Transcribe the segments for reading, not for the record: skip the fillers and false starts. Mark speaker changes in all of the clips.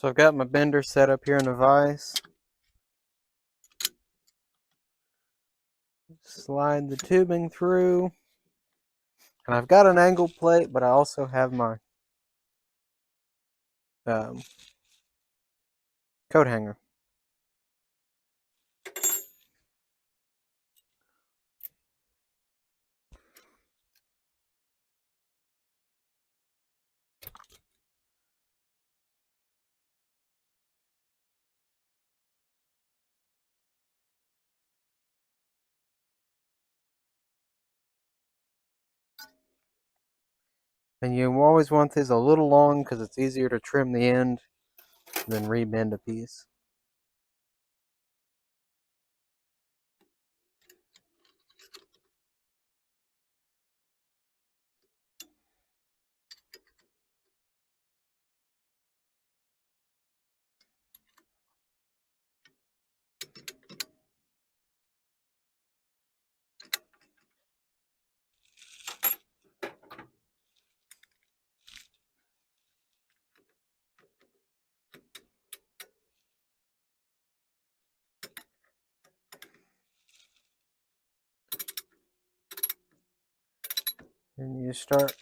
Speaker 1: So I've got my bender set up here in the vise. Slide the tubing through. And I've got an angle plate, but I also have my coat hanger. And you always want these a little long because it's easier to trim the end than rebend a piece. And you start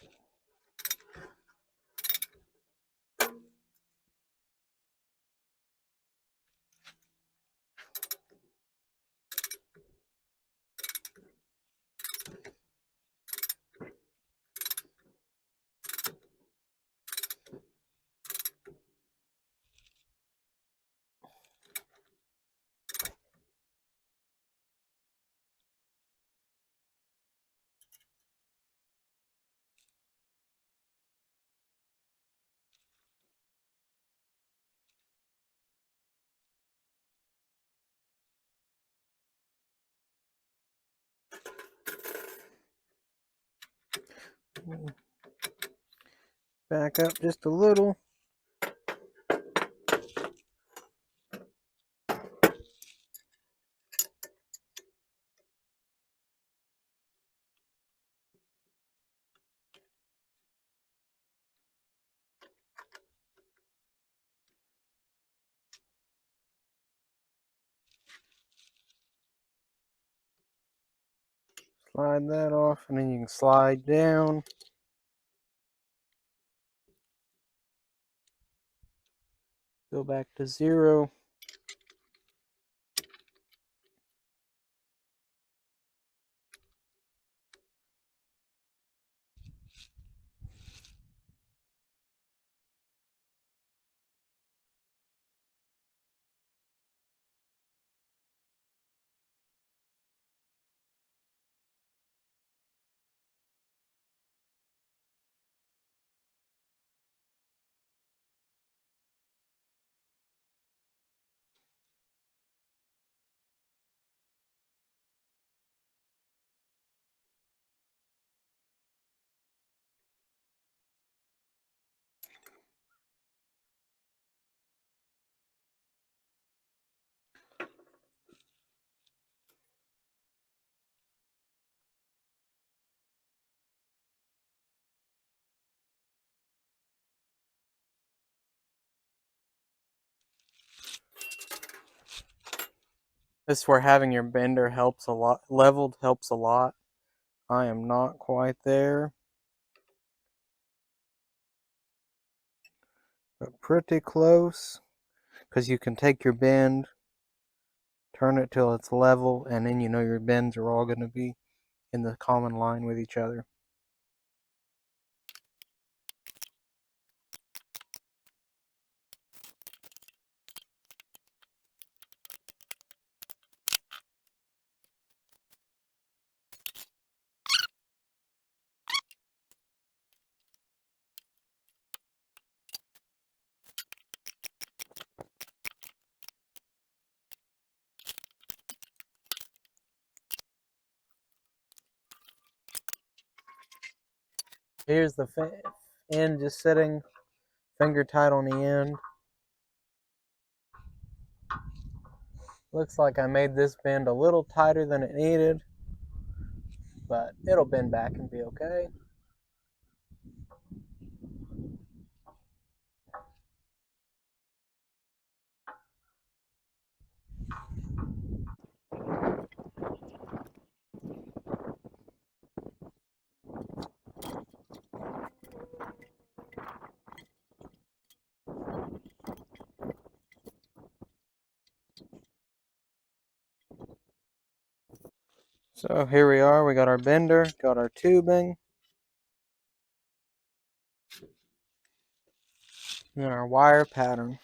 Speaker 1: back up just a little. Slide that off, and then you can slide down. Go back to 0. This is where having your bender helps a lot. Leveled helps a lot. I am not quite there, but pretty close, because you can take your bend, turn it till it's level, and then you know your bends are all going to be in the common line with each other. Here's the end just sitting finger tight on the end. Looks like I made this bend a little tighter than it needed, but it'll bend back and be okay. So here we are, we got our bender, got our tubing, and our wire pattern.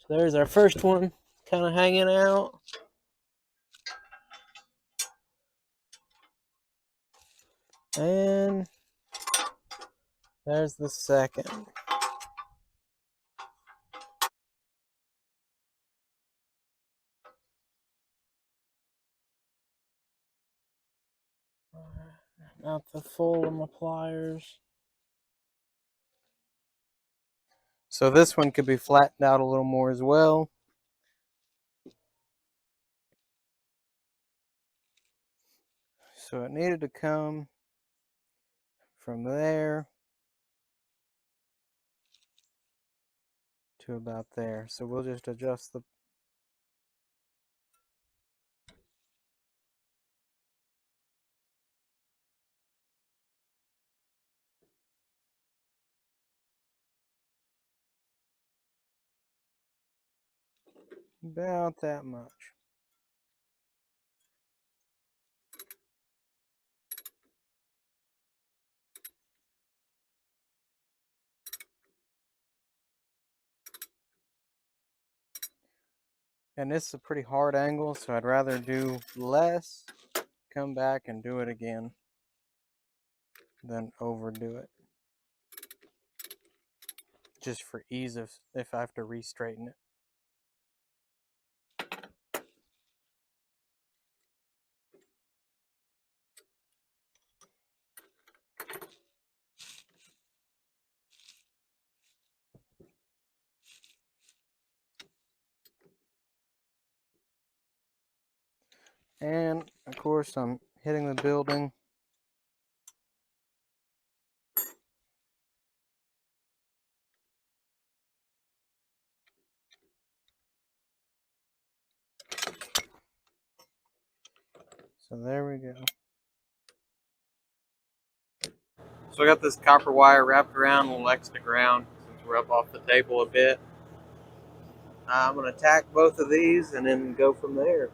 Speaker 1: So there's our first one, kind of hanging out. And there's the second. Not the full of my pliers. So this one could be flattened out a little more as well. So it needed to come from there to about there. So we'll just adjust the about that much. And this is a pretty hard angle, so I'd rather do less, come back and do it again, than overdo it. Just for ease of if I have to re-straighten it. And of course I'm hitting the building. So there we go. So I got this copper wire wrapped around a little extra ground since we're up off the table a bit. I'm going to tack both of these and then go from there.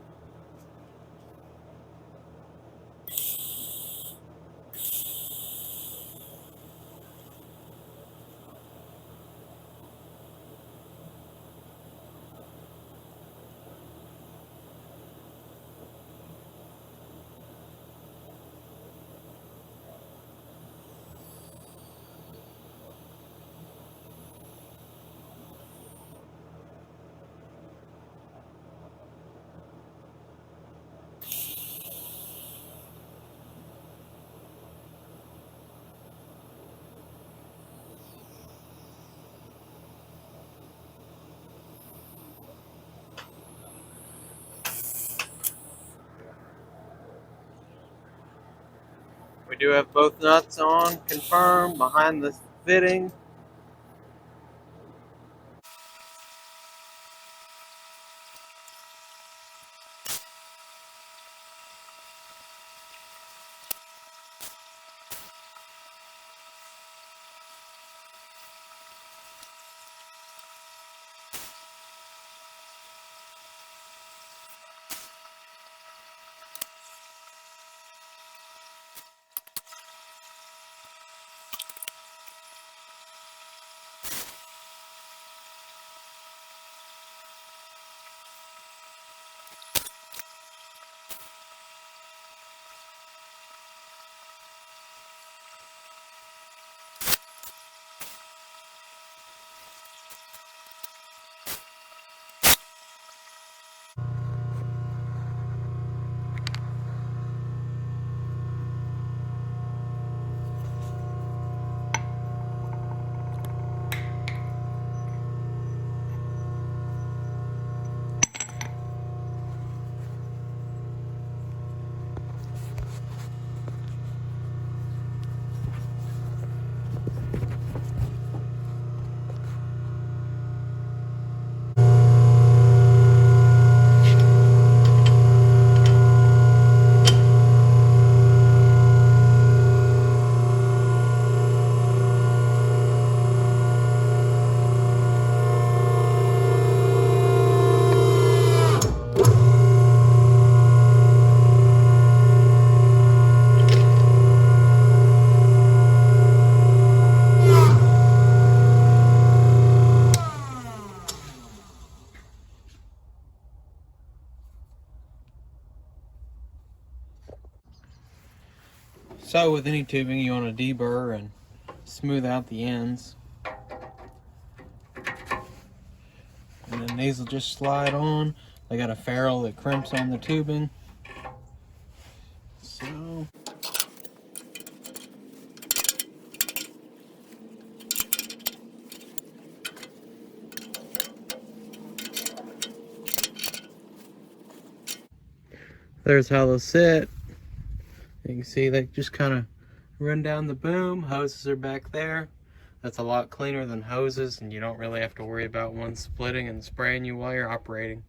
Speaker 1: We do have both nuts on, confirmed, behind the fitting. So with any tubing, you want to deburr and smooth out the ends. And then these will just slide on. They got a ferrule that crimps on the tubing. So there's how they'll sit. You can see they just kind of run down the boom. Hoses are back there. That's a lot cleaner than hoses, and you don't really have to worry about one splitting and spraying you while you're operating.